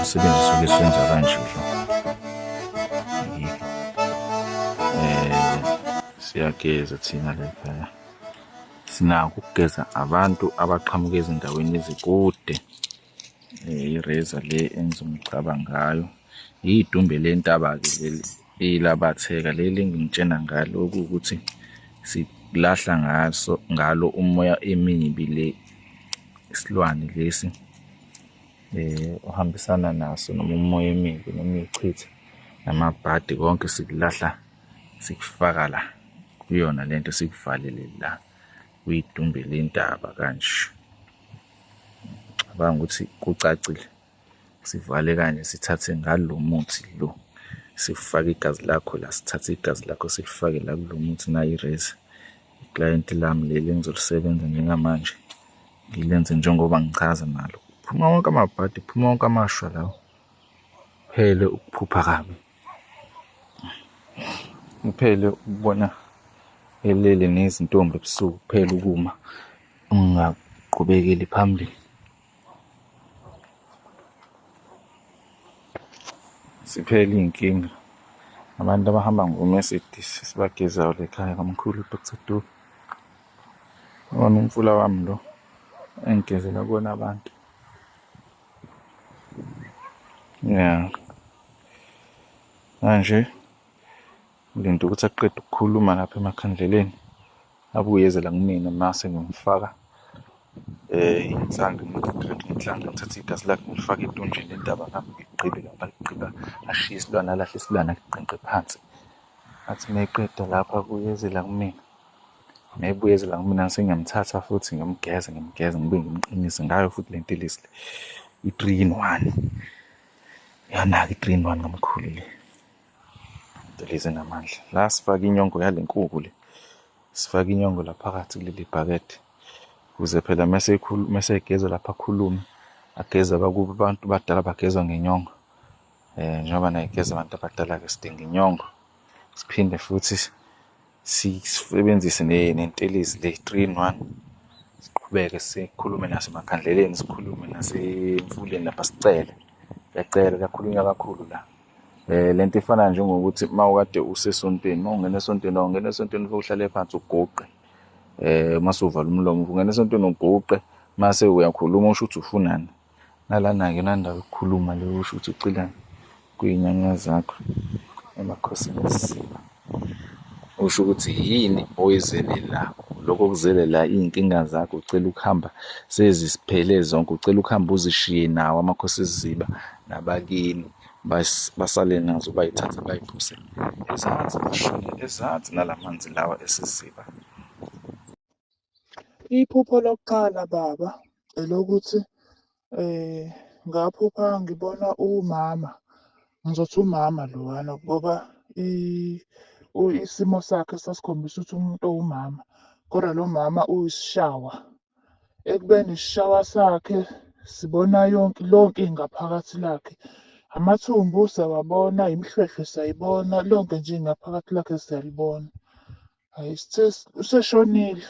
Umsebenzi suke siwenza kanje siyageza thina lekhaya. Sinako ukugeza abantu abaqhamuka ezindaweni ezikude. Ireza le enza umcaba ngayo. Idumbe lentaba-ke leli elabatheka leli engitshena ngalo ukuthi silahla ngalo umoya emibi le isilwane lesi ohambisana naso noma umoya emibi noma ichitha namabhadi konke sikulahla sikufaka la kuyona lento sikuvalele la kuyidumbe lentaba kanje. Cabanga ukuthi kucacile sivale kanje sithathe ngalo muthi lo sifake igazi lakho la sithathe igazi lakho silifake la kulo muthi na ireza. Iclient lami leli engizolisebenza njengamanje ngilenze njengoba ngichaza nalo. Phuma wonke amabhadi, phuma wonke amashwa lawo. Phele ukuphupha kabi. Uphele ukubona elele nezintombi ebusuku, phela ukuma ungaqhubekeli phambili. Siphele iy'nkinga abantu abahamba ngo-Mercedes sibagezayo lekhaya kamkhulu uDr Dube. Wona umfula wami lo engigezela kuwona abantu. Manje ngilinda ukuthi aqede ukukhuluma lapha emakhandleleni abuye eze la kumina mase ngimfaka inhlanga ngithathe igazi lakhe ngilifake etunjini lentaba ngami ngigqibe lapha ngigqiba ashiye isilwane alahle isilwane agqenqe phansi. Athi meqeda lapha kuyeze la kumina. Mebuye eze la kumina sengiyamthatha futhi ngimgeze ngibe ngimqinise ngayo futhi lento lesile i-3-in-1. Yana-ke i-3-in-1 kamkhulu le. Leze namandla. La sifaka inyongo yale nkukhu le. Sifaka inyongo la phakathi kuleli bhakede. Kuze phela mase egeza lapha akhulume. Ageza bakuba abantu badala bagezwa ngenyongo. Njengoba naye egeza abantu abadala-ke sidinga inyongo. Siphinde futhi sisebenzise nentelezi le 3-in-1. Siqhubeke sikhulume nasemakhandleleni, sikhulume nasemfuleni lapha sicele. Ngiyacela kakhulunywa kakhulu la. Lento ifana njengokuthi mawukade usesontweni, mawungena esontweni uhlale phansi uguqe. Mase uvala umlomo, ungena esontweni uguqe, mase uyakhuluma usho ukuthi ufunani. Nalana-ke nandawo ukukhuluma le usho ukuthi ucilani kuy'nyanya zakho emakhosini esisiba. Usho ukuthi yini oyizele la, lokho okuzele la iy'nkinga zakho ucela ukuhamba sezisiphele zonke, ucela ukuhamba uzishiye nawo amakhosi esiziba nabakini basale nazo bayithathe bayiphuse ezansi bashonele ezansi nalamanzi lawa esiziba. Iphupho lokuqala baba elokuthi ngaphupha ngibona umama, ngizothi umama lowana ngoba isimo sakhe sasikhombisa ukuthi umuntu owumama, kodwa lo mama uyisishawa. Ekubeni isishawa sakhe sibona lonke ingaphakathi lakhe. Amathumbu siyawabona, imhlwehlwe siyayibona, lonke nje ingaphakathi lakhe siyalibona. Hhayi, sithe useshonile.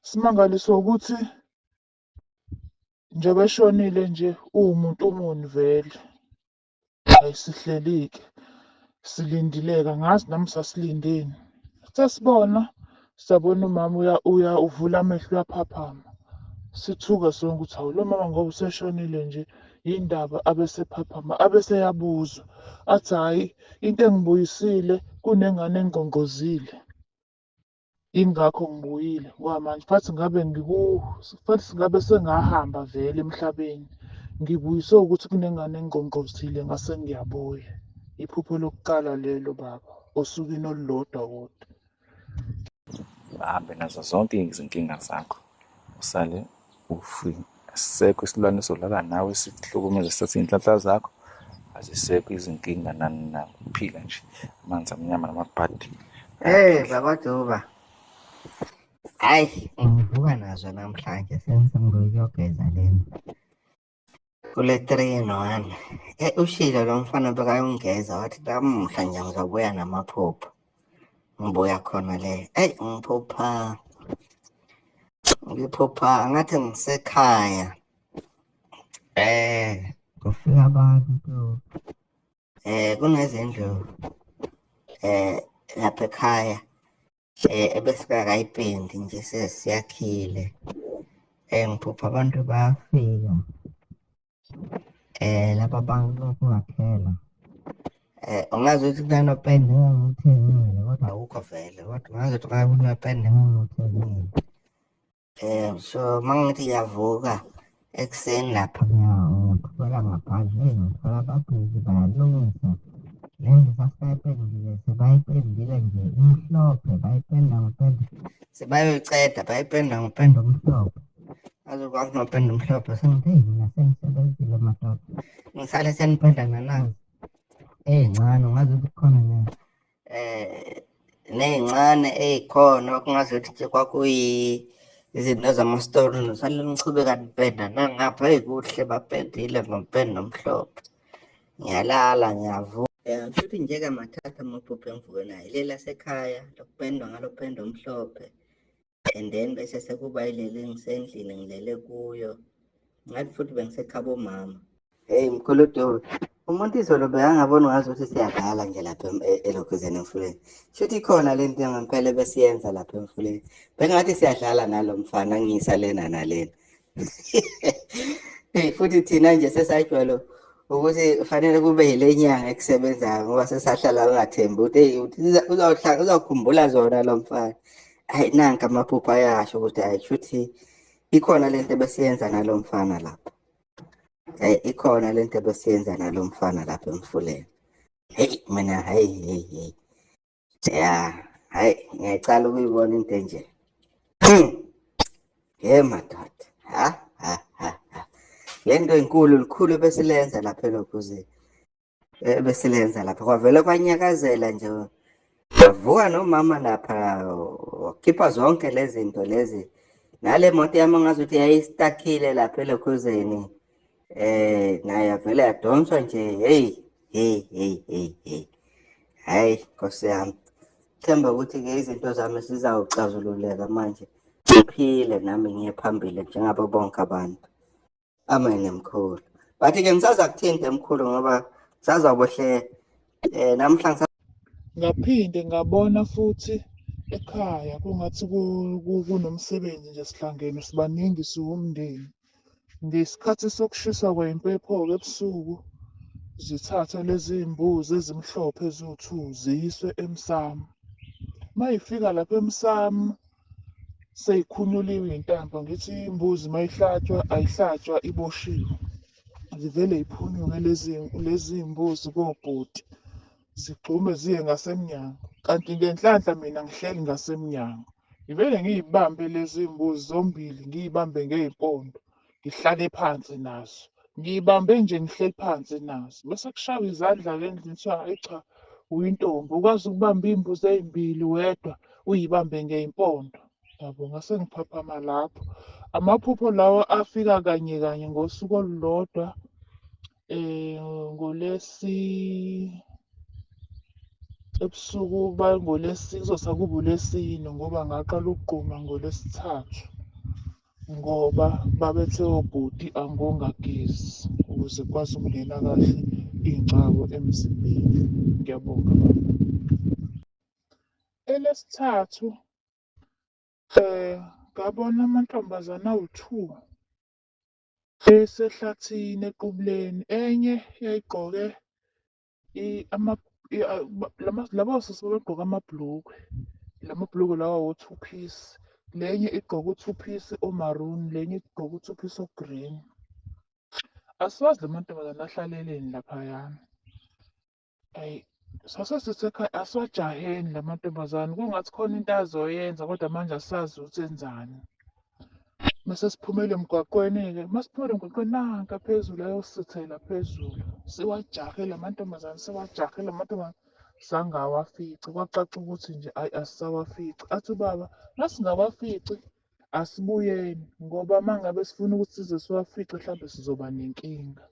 Simangaliswa ukuthi njengoba eshonile nje uwumuntu umuni vele. Hhayi, sihleli-ke silindileka, ngazi nami sasilindeni. Sasibona, sabona umama uvula amehlo uyaphaphama. Sithuka sonke ukuthi hawu lo mama ngoba useshonile nje yindaba abesephaphama, abeseyabuzwa. Athi hhayi, into engibuyisile kunengane engigongozile. Ingakho ngibuyile kwamanje futhi ngabe sengahamba vele emhlabeni. Ngibuyiswe ukuthi kunengane engigongozile ngase ngiyabuya. Iphupho lokuqala lelo baba, osukwini olulodwa kodwa. Bahambe nazo zonke izinkinga zakho, usale u-free. Asisekho isilwane esizolala nawe sikuhlukumeze sithathe iy'nhlanhla zakho. Azisekho izinkinga nani na, uphila nje amanzi amnyama namabhadi. Baba Duba. Hayi, ngivuka nazo namhlanje sengizokuyogeza le kule 3-1. Ushilo lo mfana bekayongeza wathi namuhla nje ngizobuya namaphupho. Ngibuya khona le. Ngiphupha ngathi ngisekhaya. Kufika abantu. Kunezindlu lapha ekhaya. Ebesingakayipendi nje sesiyakhile. Ngiphupha abantu bayafika. Lapha abantu kungaphela. Ungazi ukuthi kunanopende engangiwuthengile, kodwa awukho vele. Kodwa ungazi ukuthi kunanopende engangiwuthengile. So mangithi ngiyavuka ekuseni lapha ngiyaqhubeka ngaphandle, ngithola ababhizi bayalungisa. Le ndlu sasayipendile, sebayipendile nje imhlophe, bayipenda ngopende. Sebayoceda, bayipenda ngopende omhlophe. Azokwazi nopende omhlophe, sengithi mina sengisebenzile madoda. Ngisale senipenda nanazi. Ey'ncane, ungazi ukuthi khona ney'ncane ey'khona okungazi ukuthi nje izinto zamastori, nisale nichubeka nipenda nangapha kuhle bapendile ngopende omhlophe. Ngiyalala, ngiyavuka. Futhi njeke mathatha amaphupho engivuke nayo. Ile lasekhaya, lokupendwa ngalo pende omhlophe. And then bese sekuba yileli ngisendlini ngilele kuyo. Ngathi futhi bengisekhaba umama. Mkhulu Dube. Umuntu izolo bekangabona ngazi ukuthi siyadlala nje lapha elokhuzeni emfuleni. Shuthi ikhona le nto ngempela besiyenza lapha emfuleni. Bengathi siyadlala nalo mfana ngiyisa lena nalena. Futhi thina nje sesajwayele ukuthi kufanele kube yile nyanga ekusebenzayo ngoba sesahlala ungathembi ukuthi uzawukhumbula zona lo mfana. Nanka amaphupho ayasho ukuthi shuthi ikhona le nto besiyenza nalo mfana lapha. Ikhona le nto besiyenza nalo mfana lapha emfuleni. Mina ngiyacala ukuyibona into enje. Madoda. Le nto inkulu likhulu besilenza lapha elokhuzeni. Besilenza lapha kwavele kwanyakazela nje. Wavuka nomama lapha wakhipha zonke lezi zinto lezi. Nale moto yami ngazuthi yayistakile lapha elokhuzeni. Naye yavele yadonswa nje. Nkosi yami. Themba ukuthi-ke izinto zami zizawuxazululeka manje. Ngiphile nami ngiye phambili njengabo bonke abantu. Amen mkhulu. Bathi-ke ngisaza kuthinte mkhulu ngoba sazawubohle namhla ngaphinde ngabona futhi ekhaya kungathi kunomsebenzi nje sihlangene sibaningi siwumndeni. Ngesikhathi sokushiswa kwempepho-ke ebusuku zithathwa lezi mbuzi ezimhlophe eziwu-2 ziyiswe emsamo. Mayifika lapha emsamo seyikhunyuliwe iy'ntambo, ngithi imbuzi mayihlatshwa ayihlatshwa iboshiwe. Zivele yiphunyuke lezi mbuzi kobhuti zigxume ziye ngasemnyango, kanti ngenhlanhla mina ngihleli ngasemnyango. Ngivele ngiyibambe lezi mbuzi zombili, ngiyibambe ngey'mpondo, ngihlale phansi nazo. Ngiyibambe nje ngihleli phansi nazo. Bese kushaywa izandla-ke endlini kuthiwa hayi cha, uyintombi ukwazi ukubamba iy'mbuzi ey'mbili wedwa uyibambe ngey'mpondo. Yabo, ngase ngiphaphama lapho. Amaphupho lawa afika kanye kanye ngosuku olulodwa ebusuku kuzosakuba uLwesine ngoba ngaqala ukugquma ngoLwesithathu ngoba babethe obhuti angongagezi ukuze kukwazi ukungena kahle iy'ngcabo emzimbeni. Ngiyabonga baba. Elesithathu ngabona amantombazane awu-2 esehlathini equbuleni. Enye yayigqoke laba sisi babegqoke amabhulukwe, lamabhulukwe lawa wo-2 piece. Lenye igqoke u-2 piece o-maroon, lenye igqoke u-2 piece o-green. Asiwazi le mantombazane ahlaleleni laphayana. Sasesithi ekhaya asiwajaheni la mantombazane, kungathi khona into azoyenza kodwa manje asazi ukuthi enzani. Mase siphumele emgwaqweni-ke, masiphumele emgwaqweni nanka phezulu ayosithela phezulu. Siwajahe la mantombazane, siwajahe la mantombazane, sangawafici. Kwacaca ukuthi nje ayi asisawafici. Athi ubaba masingawafici asibuyeni ngoba uma ngabe sifuna ukuthi size siwafice, mhlawumbe sizoba nenkinga.